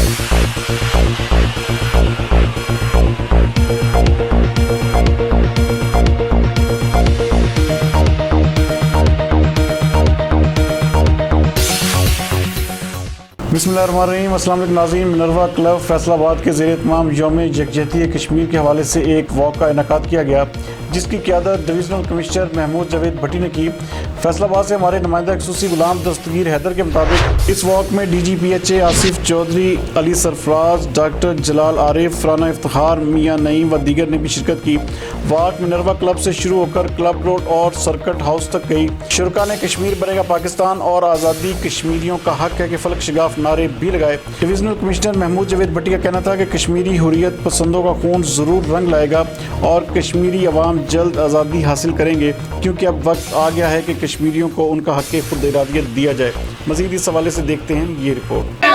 بسم اللہ الرحمن الرحیم۔ السلام علیکم ناظرین، منروا کلب فیصل آباد کے زیر اہتمام یوم یکجہتی کشمیر کے حوالے سے ایک واک کا انعقاد کیا گیا، جس کی قیادت ڈویژنل کمشنر محمود جاوید بھٹی نے کی۔ فیصل آباد سے ہمارے نمائندہ خصوصی غلام دستگیر حیدر کے مطابق اس واک میں D G P H A Asif Chaudhry, Ali Sarfraz, doctor Jalal Arif, Rana Iftikhar, Mian Naeem و دیگر نے بھی شرکت کی۔ واک منروا کلب سے شروع ہو کر کلب روڈ اور سرکٹ ہاؤس تک گئی۔ شرکا نے کشمیر بنے گا پاکستان اور آزادی کشمیریوں کا حق ہے کہ فلک شگاف نعرے بھی لگائے۔ ڈویژنل کمشنر محمود جاوید بھٹی کا کہنا تھا کہ کشمیری حریت پسندوں کا خون ضرور رنگ لائے گا اور کشمیری عوام جلد آزادی حاصل کریں گے، کیونکہ اب وقت آ گیا ہے کہ کشمیریوں کو ان کا حق خود ارادیت دیا جائے۔ مزید اس حوالے سے دیکھتے ہیں یہ رپورٹ۔